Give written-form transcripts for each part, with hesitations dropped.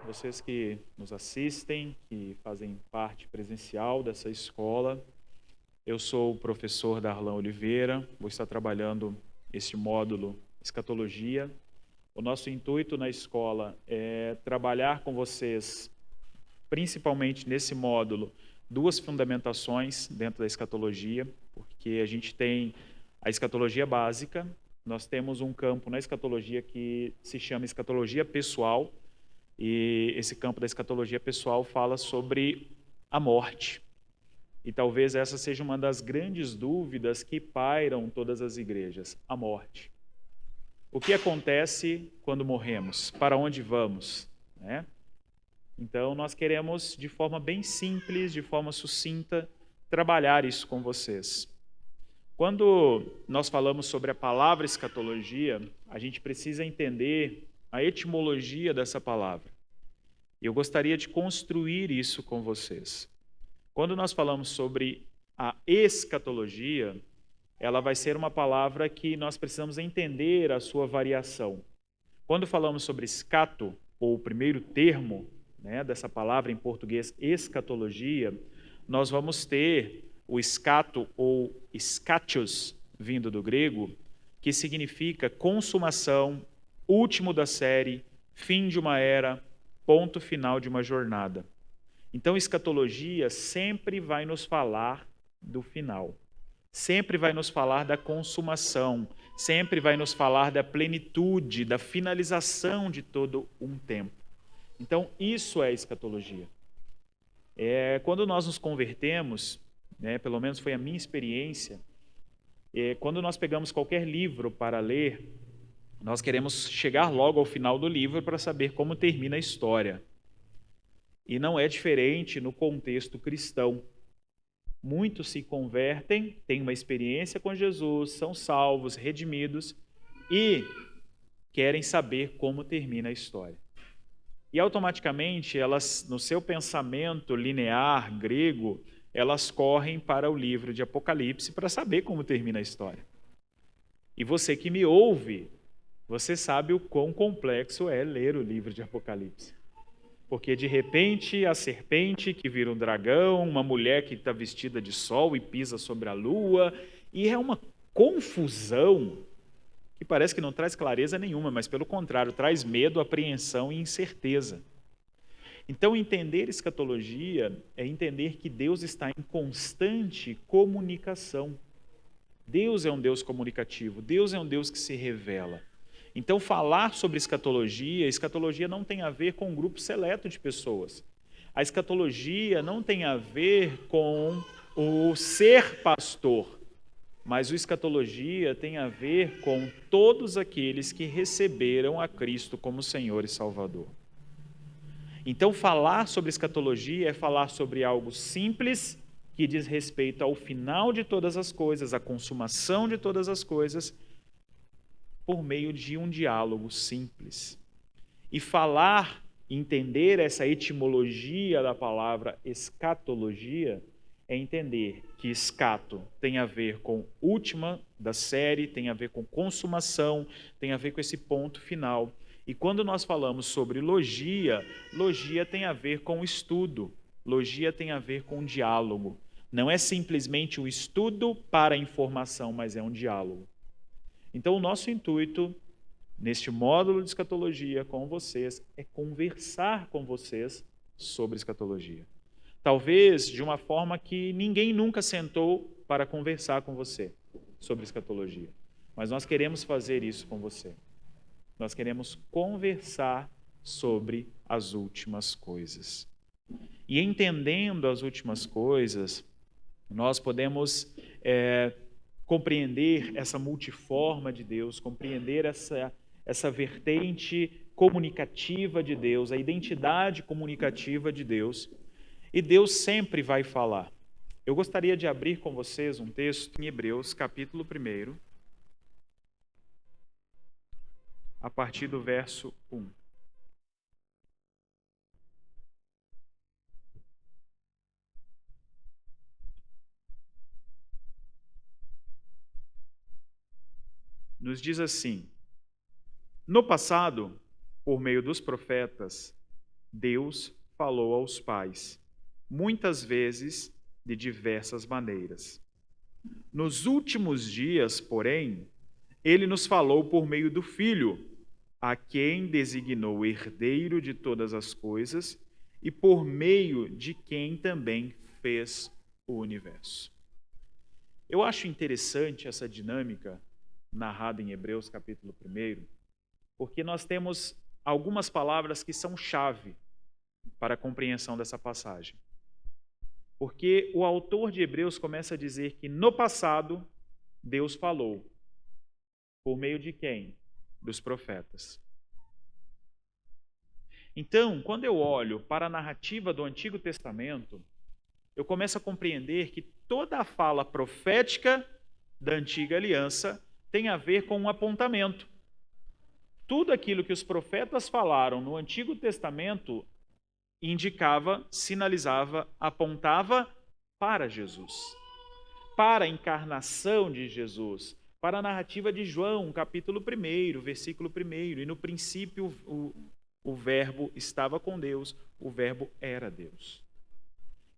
vocês que nos assistem, que fazem parte presencial dessa escola. Eu sou o professor Darlan Oliveira, vou estar trabalhando este módulo Escatologia. O nosso intuito na escola é trabalhar com vocês, principalmente nesse módulo, duas fundamentações dentro da escatologia, porque a gente tem a escatologia básica, nós temos um campo na escatologia que se chama escatologia pessoal, e esse campo da escatologia pessoal fala sobre a morte. E talvez essa seja uma das grandes dúvidas que pairam todas as igrejas: a morte. O que acontece quando morremos? Para onde vamos? Né? Então, nós queremos, de forma bem simples, de forma sucinta, trabalhar isso com vocês. Quando nós falamos sobre a palavra escatologia, a gente precisa entender a etimologia dessa palavra. E eu gostaria de construir isso com vocês. Quando nós falamos sobre a escatologia, ela vai ser uma palavra que nós precisamos entender a sua variação. Quando falamos sobre escato, ou o primeiro termo, né, dessa palavra em português, escatologia, nós vamos ter o escato ou skatios, vindo do grego, que significa consumação, último da série, fim de uma era, ponto final de uma jornada. Então, escatologia sempre vai nos falar do final, sempre vai nos falar da consumação, sempre vai nos falar da plenitude, da finalização de todo um tempo. Então, isso é escatologia. Quando nós nos convertemos, né, pelo menos foi a minha experiência, quando nós pegamos qualquer livro para ler, nós queremos chegar logo ao final do livro para saber como termina a história. E não é diferente no contexto cristão. Muitos se convertem, têm uma experiência com Jesus, são salvos, redimidos e querem saber como termina a história. E automaticamente, elas, no seu pensamento linear grego, elas correm para o livro de Apocalipse para saber como termina a história. E você que me ouve, você sabe o quão complexo é ler o livro de Apocalipse. Porque de repente a serpente que vira um dragão, uma mulher que está vestida de sol e pisa sobre a lua, e é uma confusão que parece que não traz clareza nenhuma, mas pelo contrário, traz medo, apreensão e incerteza. Então, entender escatologia é entender que Deus está em constante comunicação. Deus é um Deus comunicativo, Deus é um Deus que se revela. Então, falar sobre escatologia não tem a ver com um grupo seleto de pessoas. A escatologia não tem a ver com o ser pastor, mas a escatologia tem a ver com todos aqueles que receberam a Cristo como Senhor e Salvador. Então, falar sobre escatologia é falar sobre algo simples, que diz respeito ao final de todas as coisas, à consumação de todas as coisas, por meio de um diálogo simples. E falar, entender essa etimologia da palavra escatologia, é entender que escato tem a ver com última da série, tem a ver com consumação, tem a ver com esse ponto final. E quando nós falamos sobre logia, logia tem a ver com estudo, logia tem a ver com diálogo. Não é simplesmente um estudo para a informação, mas é um diálogo. Então, o nosso intuito, neste módulo de escatologia com vocês, é conversar com vocês sobre escatologia. Talvez de uma forma que ninguém nunca sentou para conversar com você sobre escatologia. Mas nós queremos fazer isso com você. Nós queremos conversar sobre as últimas coisas. E entendendo as últimas coisas, nós podemos compreender essa multiforma de Deus, compreender essa vertente comunicativa de Deus, a identidade comunicativa de Deus. E Deus sempre vai falar. Eu gostaria de abrir com vocês um texto em Hebreus, capítulo 1, a partir do verso 1. Nos diz assim: no passado, por meio dos profetas, Deus falou aos pais, muitas vezes de diversas maneiras. Nos últimos dias, porém, ele nos falou por meio do Filho, a quem designou herdeiro de todas as coisas e por meio de quem também fez o universo. Eu acho interessante essa dinâmica narrada em Hebreus capítulo 1, porque nós temos algumas palavras que são chave para a compreensão dessa passagem. Porque o autor de Hebreus começa a dizer que no passado Deus falou. Por meio de quem? Dos profetas. Então, quando eu olho para a narrativa do Antigo Testamento, eu começo a compreender que toda a fala profética da Antiga Aliança tem a ver com um apontamento. Tudo aquilo que os profetas falaram no Antigo Testamento indicava, sinalizava, apontava para Jesus, para a encarnação de Jesus, para a narrativa de João, capítulo 1, versículo 1. E no princípio o verbo estava com Deus, o verbo era Deus.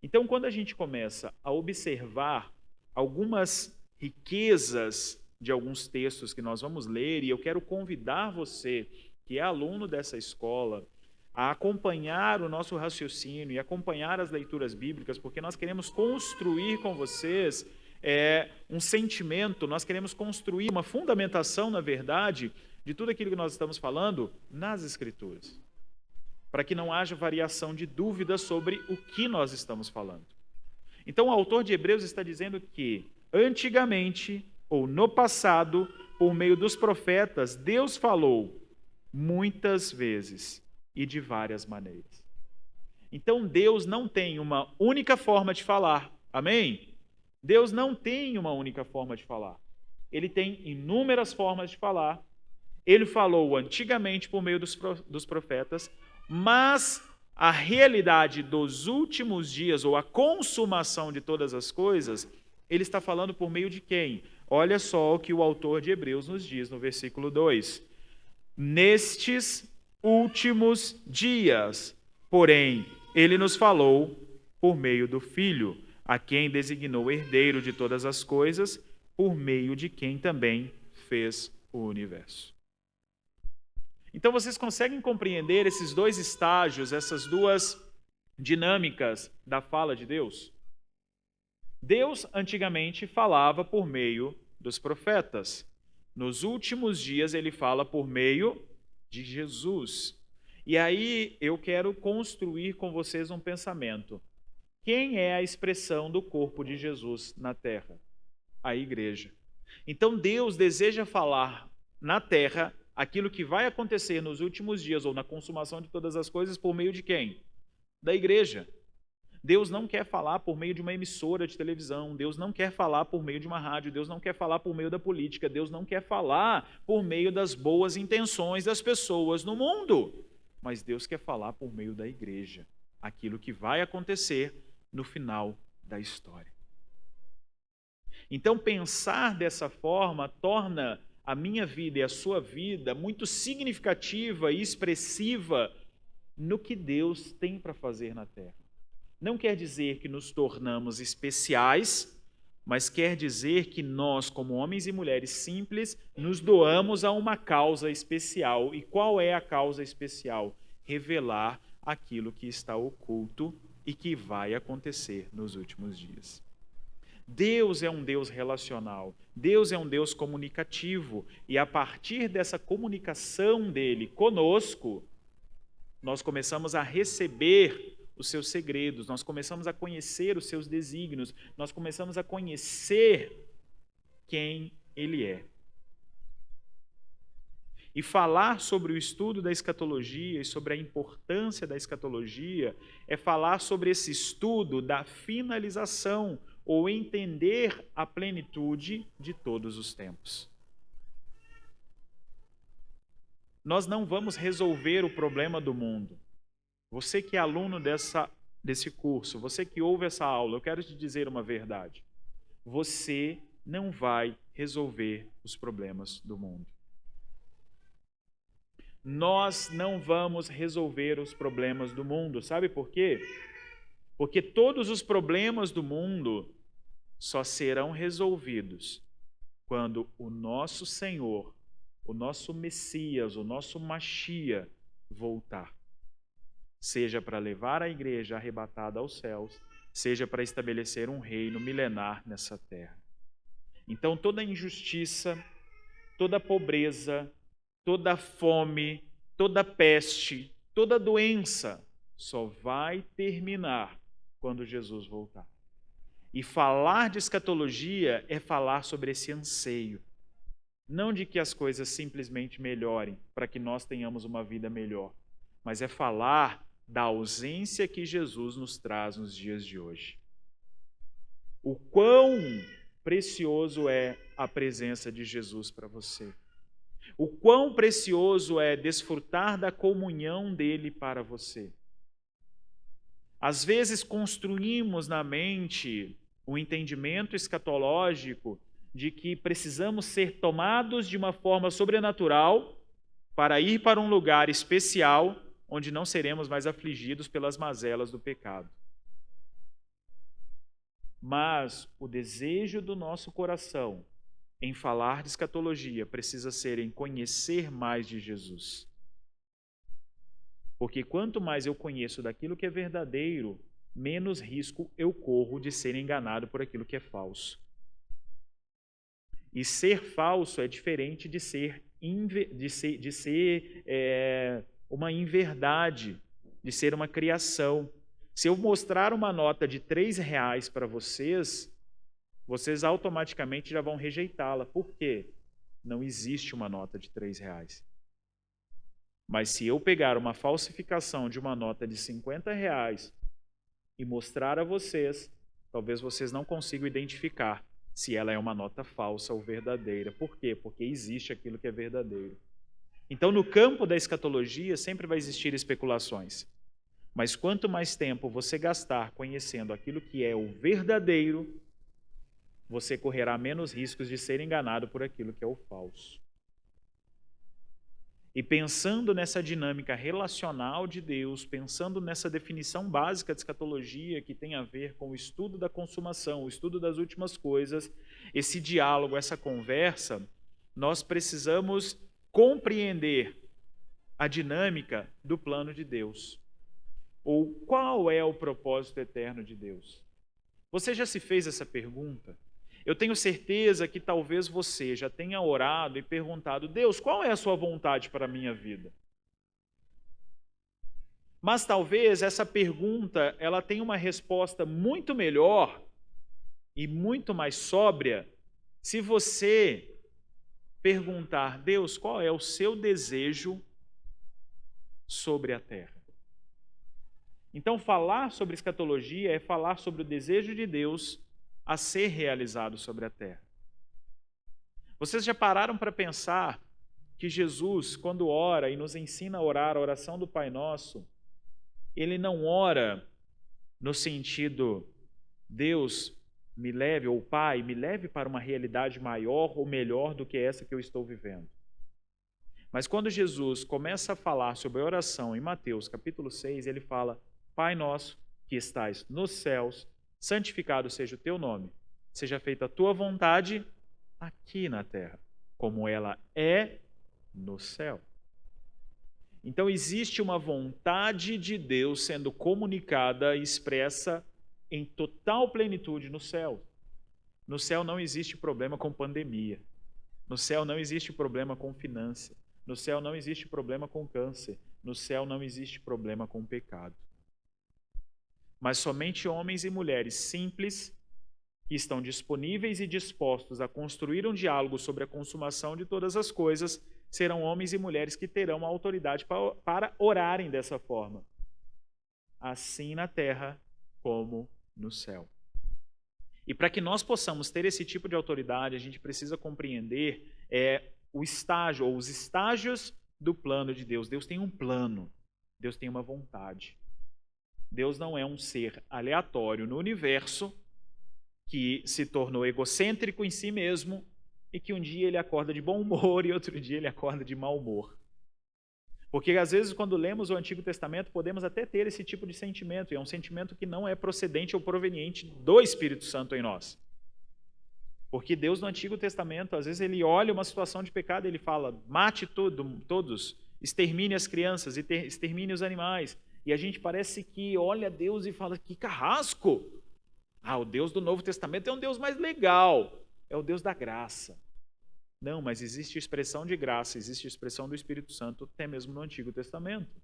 Então, quando a gente começa a observar algumas riquezas de alguns textos que nós vamos ler, e eu quero convidar você, que é aluno dessa escola, a acompanhar o nosso raciocínio e acompanhar as leituras bíblicas, porque nós queremos construir com vocês um sentimento, nós queremos construir uma fundamentação, na verdade, de tudo aquilo que nós estamos falando nas Escrituras, para que não haja variação de dúvida sobre o que nós estamos falando. Então, o autor de Hebreus está dizendo que, antigamente, ou no passado, por meio dos profetas, Deus falou muitas vezes e de várias maneiras. Então, Deus não tem uma única forma de falar. Amém? Deus não tem uma única forma de falar. Ele tem inúmeras formas de falar. Ele falou antigamente por meio dos profetas, mas a realidade dos últimos dias, ou a consumação de todas as coisas, ele está falando por meio de quem? Olha só o que o autor de Hebreus nos diz no versículo 2. Nestes últimos dias, porém, ele nos falou por meio do Filho, a quem designou herdeiro de todas as coisas, por meio de quem também fez o universo. Então, vocês conseguem compreender esses dois estágios, essas duas dinâmicas da fala de Deus? Deus, antigamente, falava por meio dos profetas. Nos últimos dias, ele fala por meio de Jesus. E aí, eu quero construir com vocês um pensamento. Quem é a expressão do corpo de Jesus na terra? A igreja. Então, Deus deseja falar na terra aquilo que vai acontecer nos últimos dias ou na consumação de todas as coisas por meio de quem? Da igreja. Deus não quer falar por meio de uma emissora de televisão, Deus não quer falar por meio de uma rádio, Deus não quer falar por meio da política, Deus não quer falar por meio das boas intenções das pessoas no mundo, mas Deus quer falar por meio da igreja, aquilo que vai acontecer no final da história. Então, pensar dessa forma torna a minha vida e a sua vida muito significativa e expressiva no que Deus tem para fazer na terra. Não quer dizer que nos tornamos especiais, mas quer dizer que nós, como homens e mulheres simples, nos doamos a uma causa especial. E qual é a causa especial? Revelar aquilo que está oculto e que vai acontecer nos últimos dias. Deus é um Deus relacional, Deus é um Deus comunicativo, e a partir dessa comunicação dele conosco, nós começamos a receber os seus segredos, nós começamos a conhecer os seus desígnios, nós começamos a conhecer quem ele é. E falar sobre o estudo da escatologia e sobre a importância da escatologia é falar sobre esse estudo da finalização, ou entender a plenitude de todos os tempos. Nós não vamos resolver o problema do mundo. Você que é aluno desse curso, você que ouve essa aula, eu quero te dizer uma verdade. Você não vai resolver os problemas do mundo. nós não vamos resolver os problemas do mundo. Sabe por quê? Porque todos os problemas do mundo só serão resolvidos quando o nosso Senhor, o nosso Messias, o nosso Machia voltar. Seja para levar a igreja arrebatada aos céus, seja para estabelecer um reino milenar nessa terra. Então toda injustiça, toda pobreza, toda fome, toda peste, toda doença só vai terminar quando Jesus voltar. E falar de escatologia é falar sobre esse anseio. Não de que as coisas simplesmente melhorem para que nós tenhamos uma vida melhor, mas é falar da ausência que Jesus nos traz nos dias de hoje. O quão precioso é a presença de Jesus para você. O quão precioso é desfrutar da comunhão dele para você. Às vezes construímos na mente o entendimento escatológico de que precisamos ser tomados de uma forma sobrenatural para ir para um lugar especial onde não seremos mais afligidos pelas mazelas do pecado. Mas o desejo do nosso coração em falar de escatologia precisa ser em conhecer mais de Jesus. Porque quanto mais eu conheço daquilo que é verdadeiro, menos risco eu corro de ser enganado por aquilo que é falso. E ser falso é diferente de ser uma inverdade, de ser uma criação. Se eu mostrar uma nota de R$3 para vocês, vocês automaticamente já vão rejeitá-la. Por quê? Não existe uma nota de R$3. Mas se eu pegar uma falsificação de uma nota de R$50 e mostrar a vocês, talvez vocês não consigam identificar se ela é uma nota falsa ou verdadeira. Por quê? Porque existe aquilo que é verdadeiro. Então, no campo da escatologia, sempre vai existir especulações. Mas quanto mais tempo você gastar conhecendo aquilo que é o verdadeiro, você correrá menos riscos de ser enganado por aquilo que é o falso. E pensando nessa dinâmica relacional de Deus, pensando nessa definição básica de escatologia que tem a ver com o estudo da consumação, o estudo das últimas coisas, esse diálogo, essa conversa, nós precisamos compreender a dinâmica do plano de Deus. Ou qual é o propósito eterno de Deus? Você já se fez essa pergunta? Eu tenho certeza que talvez você já tenha orado e perguntado: Deus, qual é a sua vontade para a minha vida? Mas talvez essa pergunta ela tenha uma resposta muito melhor e muito mais sóbria se você perguntar: Deus, qual é o seu desejo sobre a terra? Então, falar sobre escatologia é falar sobre o desejo de Deus a ser realizado sobre a terra. Vocês já pararam para pensar que Jesus, quando ora e nos ensina a orar a oração do Pai Nosso, ele não ora no sentido, Deus me leve, ou Pai, me leve para uma realidade maior ou melhor do que essa que eu estou vivendo. Mas quando Jesus começa a falar sobre a oração em Mateus capítulo 6, ele fala: Pai nosso que estais nos céus, santificado seja o teu nome, seja feita a tua vontade aqui na terra, como ela é no céu. Então existe uma vontade de Deus sendo comunicada e expressa em total plenitude no céu. No céu não existe problema com pandemia. No céu não existe problema com finança. No céu não existe problema com câncer. No céu não existe problema com pecado. Mas somente homens e mulheres simples, que estão disponíveis e dispostos a construir um diálogo sobre a consumação de todas as coisas, serão homens e mulheres que terão a autoridade para orarem dessa forma, assim na terra como no céu. E para que nós possamos ter esse tipo de autoridade, a gente precisa compreender o estágio, ou os estágios do plano de Deus. Deus tem um plano, Deus tem uma vontade. Deus não é um ser aleatório no universo que se tornou egocêntrico em si mesmo e que um dia ele acorda de bom humor e outro dia ele acorda de mau humor. Porque às vezes quando lemos o Antigo Testamento podemos até ter esse tipo de sentimento, e é um sentimento que não é procedente ou proveniente do Espírito Santo em nós. Porque Deus no Antigo Testamento, às vezes ele olha uma situação de pecado e ele fala, mate todos, extermine as crianças, extermine os animais. E a gente parece que olha Deus e fala, que carrasco! O Deus do Novo Testamento é um Deus mais legal, é o Deus da graça. Não, mas existe expressão de graça, existe expressão do Espírito Santo até mesmo no Antigo Testamento.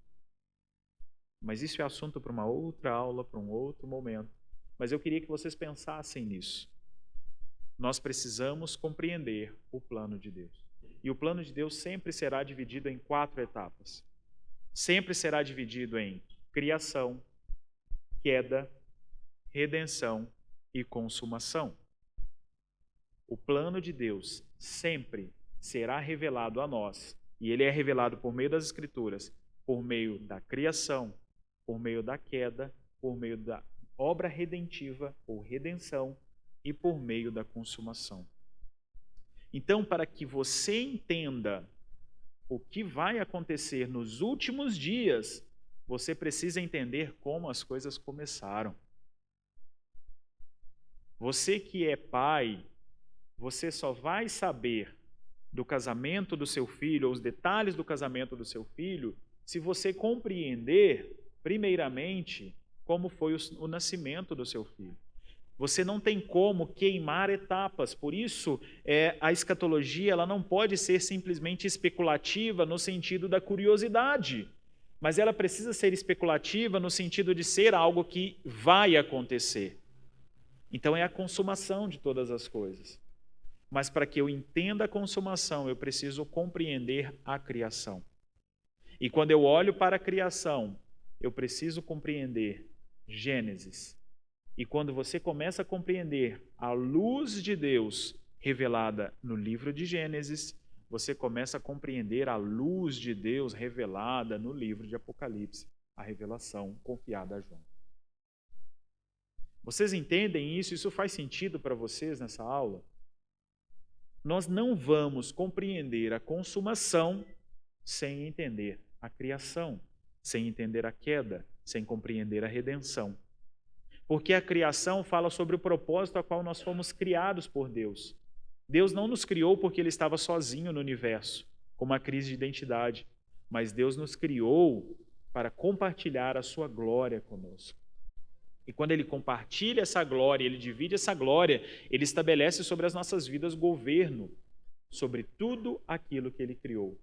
Mas isso é assunto para uma outra aula, para um outro momento. Mas eu queria que vocês pensassem nisso. Nós precisamos compreender o plano de Deus. E o plano de Deus sempre será dividido em 4 etapas. Sempre será dividido em criação, queda, redenção e consumação. O plano de Deus sempre será revelado a nós, e ele é revelado por meio das Escrituras, por meio da criação, por meio da queda, por meio da obra redentiva ou redenção e por meio da consumação. Então, para que você entenda o que vai acontecer nos últimos dias, você precisa entender como as coisas começaram. Você que é pai, você só vai saber do casamento do seu filho, ou os detalhes do casamento do seu filho, se você compreender, primeiramente, como foi o nascimento do seu filho. Você não tem como queimar etapas, por isso a escatologia ela não pode ser simplesmente especulativa no sentido da curiosidade, mas ela precisa ser especulativa no sentido de ser algo que vai acontecer. Então é a consumação de todas as coisas. Mas para que eu entenda a consumação, eu preciso compreender a criação. E quando eu olho para a criação, eu preciso compreender Gênesis. E quando você começa a compreender a luz de Deus revelada no livro de Gênesis, você começa a compreender a luz de Deus revelada no livro de Apocalipse, a revelação confiada a João. Vocês entendem isso? Isso faz sentido para vocês nessa aula? Nós não vamos compreender a consumação sem entender a criação, sem entender a queda, sem compreender a redenção. Porque a criação fala sobre o propósito a qual nós fomos criados por Deus. Deus não nos criou porque Ele estava sozinho no universo, com uma crise de identidade, mas Deus nos criou para compartilhar a sua glória conosco. E quando Ele compartilha essa glória, Ele divide essa glória, Ele estabelece sobre as nossas vidas governo sobre tudo aquilo que Ele criou.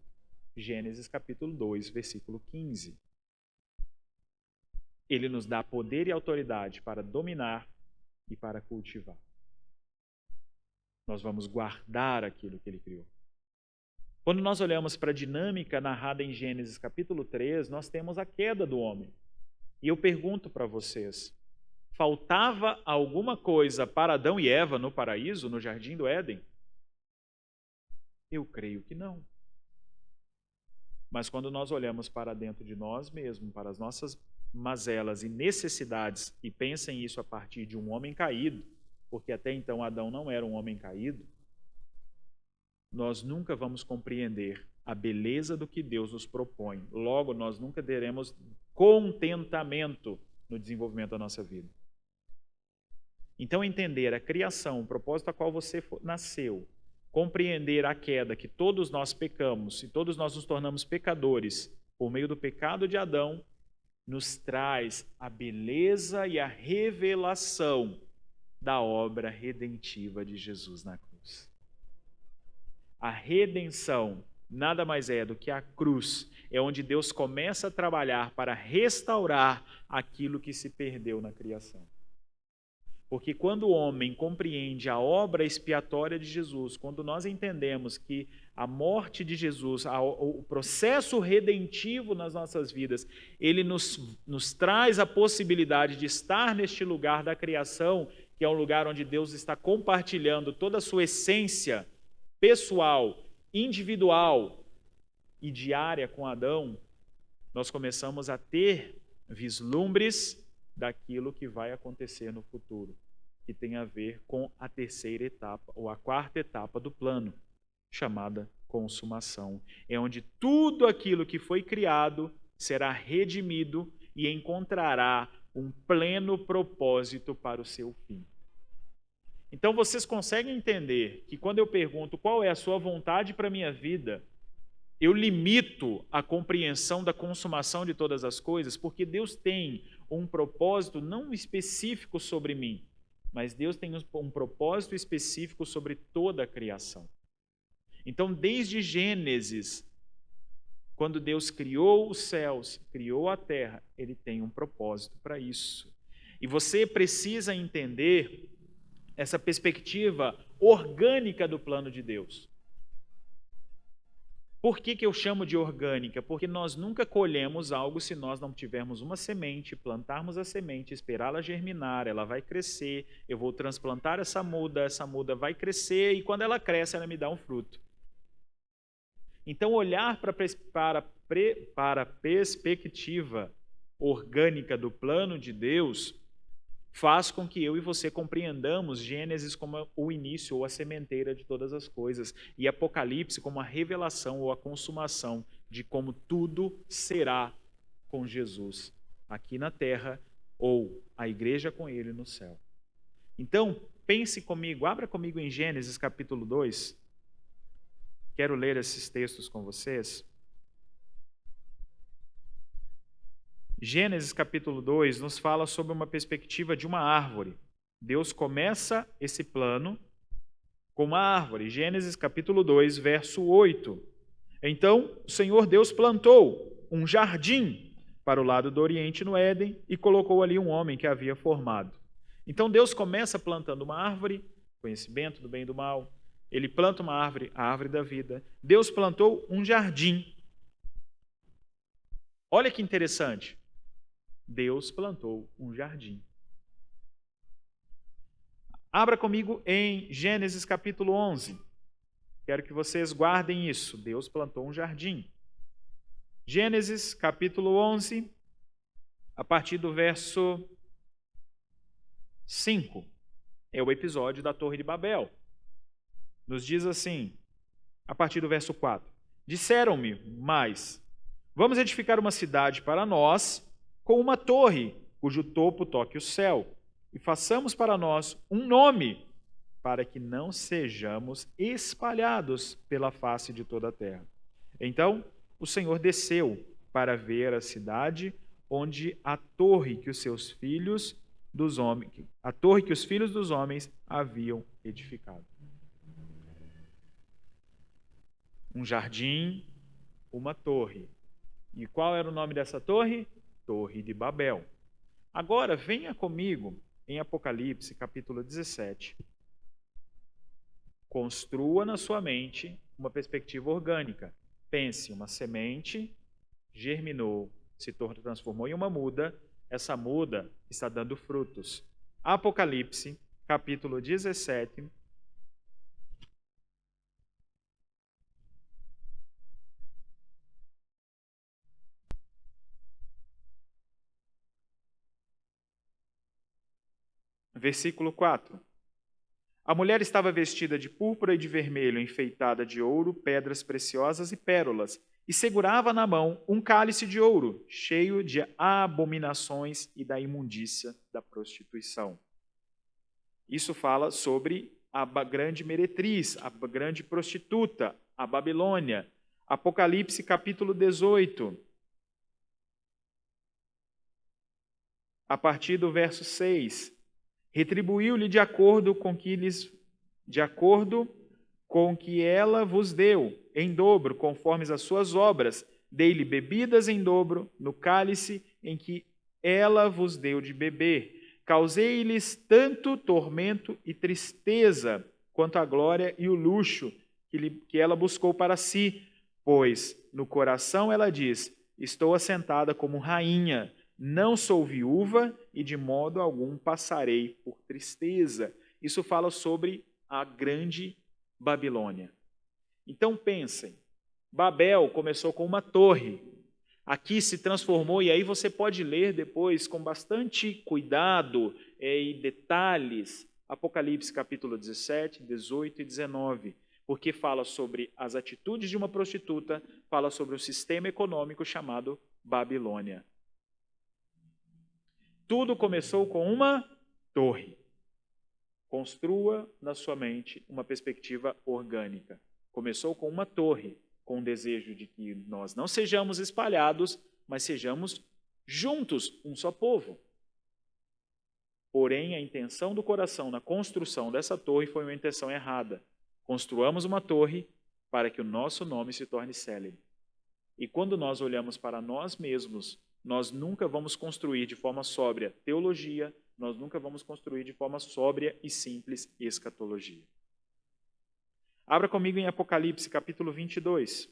Gênesis capítulo 2, versículo 15. Ele nos dá poder e autoridade para dominar e para cultivar. Nós vamos guardar aquilo que Ele criou. Quando nós olhamos para a dinâmica narrada em Gênesis capítulo 3, nós temos a queda do homem. E eu pergunto para vocês, faltava alguma coisa para Adão e Eva no paraíso, no jardim do Éden? Eu creio que não. Mas quando nós olhamos para dentro de nós mesmos, para as nossas mazelas e necessidades, e pensem isso a partir de um homem caído, porque até então Adão não era um homem caído, nós nunca vamos compreender a beleza do que Deus nos propõe. Logo, nós nunca teremos contentamento no desenvolvimento da nossa vida. Então, entender a criação, o propósito a qual você nasceu, compreender a queda, que todos nós pecamos e todos nós nos tornamos pecadores por meio do pecado de Adão, nos traz a beleza e a revelação da obra redentiva de Jesus na cruz. A redenção nada mais é do que a cruz, é onde Deus começa a trabalhar para restaurar aquilo que se perdeu na criação. Porque quando o homem compreende a obra expiatória de Jesus, quando nós entendemos que a morte de Jesus, o processo redentivo nas nossas vidas, ele nos traz a possibilidade de estar neste lugar da criação, que é um lugar onde Deus está compartilhando toda a sua essência pessoal, individual e diária com Adão, nós começamos a ter vislumbres daquilo que vai acontecer no futuro, que tem a ver com a terceira etapa, ou a quarta etapa do plano, chamada consumação. É onde tudo aquilo que foi criado será redimido e encontrará um pleno propósito para o seu fim. Então vocês conseguem entender que quando eu pergunto qual é a sua vontade para a minha vida, eu limito a compreensão da consumação de todas as coisas, porque Deus tem um propósito não específico sobre mim, mas Deus tem um propósito específico sobre toda a criação. Então, desde Gênesis, quando Deus criou os céus, criou a terra, Ele tem um propósito para isso. E você precisa entender essa perspectiva orgânica do plano de Deus. Por que eu chamo de orgânica? Porque nós nunca colhemos algo se nós não tivermos uma semente, plantarmos a semente, esperá-la germinar, ela vai crescer, eu vou transplantar essa muda vai crescer e quando ela cresce, ela me dá um fruto. Então, olhar para a perspectiva orgânica do plano de Deus faz com que eu e você compreendamos Gênesis como o início ou a sementeira de todas as coisas e Apocalipse como a revelação ou a consumação de como tudo será com Jesus aqui na terra ou a igreja com ele no céu. Então, pense comigo, abra comigo em Gênesis capítulo 2. Quero ler esses textos com vocês. Gênesis capítulo 2 nos fala sobre uma perspectiva de uma árvore. Deus começa esse plano com uma árvore. Gênesis capítulo 2, verso 8. Então, o Senhor Deus plantou um jardim para o lado do Oriente no Éden e colocou ali um homem que havia formado. Então, Deus começa plantando uma árvore, conhecimento do bem e do mal. Ele planta uma árvore, a árvore da vida. Deus plantou um jardim. Olha que interessante. Deus plantou um jardim. Abra comigo em Gênesis capítulo 11. Quero que vocês guardem isso. Deus plantou um jardim. Gênesis capítulo 11, a partir do verso 5. É o episódio da Torre de Babel. Nos diz assim, a partir do verso 4. Disseram-me, mas, vamos edificar uma cidade para nós, com uma torre, cujo topo toque o céu, e façamos para nós um nome, para que não sejamos espalhados pela face de toda a terra. Então, o Senhor desceu para ver a cidade onde a torre que os filhos dos homens haviam edificado. Um jardim, uma torre. E qual era o nome dessa torre? Torre de Babel. Agora, venha comigo em Apocalipse, capítulo 17. Construa na sua mente uma perspectiva orgânica. Pense, uma semente germinou, se transformou em uma muda, essa muda está dando frutos. Apocalipse, capítulo 17. Versículo 4. A mulher estava vestida de púrpura e de vermelho, enfeitada de ouro, pedras preciosas e pérolas, e segurava na mão um cálice de ouro, cheio de abominações e da imundícia da prostituição. Isso fala sobre a grande meretriz, a grande prostituta, a Babilônia. Apocalipse capítulo 18. A partir do verso 6. Retribuiu-lhe de acordo com que ela vos deu, em dobro, conforme as suas obras. Dei-lhe bebidas em dobro no cálice em que ela vos deu de beber. Causei-lhes tanto tormento e tristeza, quanto a glória e o luxo que ela buscou para si. Pois no coração ela diz, estou assentada como rainha, não sou viúva e de modo algum passarei por tristeza. Isso fala sobre a grande Babilônia. Então pensem, Babel começou com uma torre, aqui se transformou, e aí você pode ler depois com bastante cuidado e detalhes, Apocalipse capítulo 17, 18 e 19. porque fala sobre as atitudes de uma prostituta, fala sobre um sistema econômico chamado Babilônia. Tudo começou com uma torre. Construa na sua mente uma perspectiva orgânica. Começou com uma torre, com o desejo de que nós não sejamos espalhados, mas sejamos juntos, um só povo. Porém, a intenção do coração na construção dessa torre foi uma intenção errada. Construamos uma torre para que o nosso nome se torne célebre. E quando nós olhamos para nós mesmos, nós nunca vamos construir de forma sóbria teologia, nós nunca vamos construir de forma sóbria e simples escatologia. Abra comigo em Apocalipse, capítulo 22.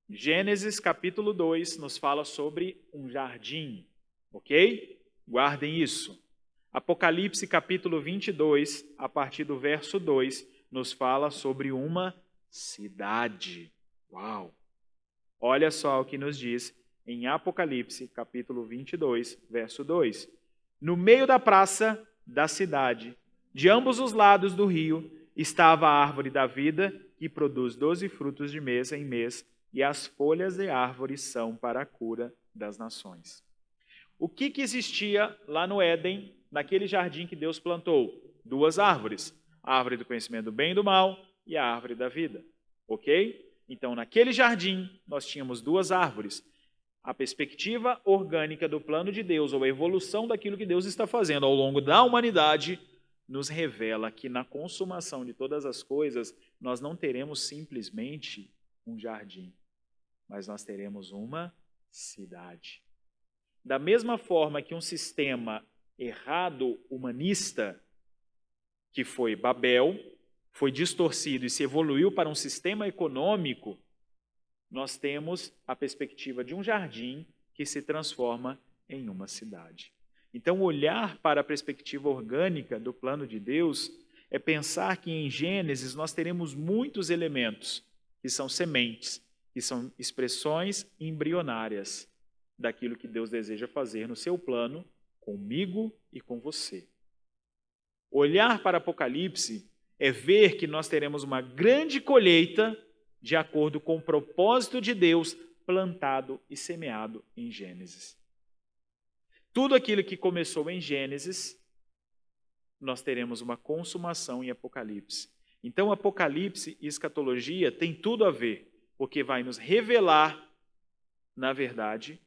Gênesis, capítulo 2, nos fala sobre um jardim, ok? Guardem isso. Apocalipse, capítulo 22, a partir do verso 2, nos fala sobre uma cidade. Uau! Olha só o que nos diz em Apocalipse, capítulo 22, verso 2. No meio da praça da cidade, de ambos os lados do rio, estava a árvore da vida, que produz 12 frutos de mês em mês, e as folhas de árvore são para a cura das nações. O que existia lá no Éden, naquele jardim que Deus plantou? 2 árvores. A árvore do conhecimento do bem e do mal e a árvore da vida. Ok? Então, naquele jardim, nós tínhamos 2 árvores. A perspectiva orgânica do plano de Deus, ou a evolução daquilo que Deus está fazendo ao longo da humanidade, nos revela que na consumação de todas as coisas, nós não teremos simplesmente um jardim, mas nós teremos uma cidade. Da mesma forma que um sistema errado humanista, que foi Babel, foi distorcido e se evoluiu para um sistema econômico, nós temos a perspectiva de um jardim que se transforma em uma cidade. Então, olhar para a perspectiva orgânica do plano de Deus é pensar que em Gênesis nós teremos muitos elementos que são sementes, que são expressões embrionárias daquilo que Deus deseja fazer no seu plano comigo e com você. Olhar para Apocalipse é ver que nós teremos uma grande colheita de acordo com o propósito de Deus plantado e semeado em Gênesis. Tudo aquilo que começou em Gênesis, nós teremos uma consumação em Apocalipse. Então, Apocalipse e escatologia tem tudo a ver, porque vai nos revelar, na verdade,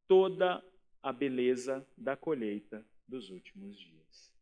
toda a beleza da colheita dos últimos dias.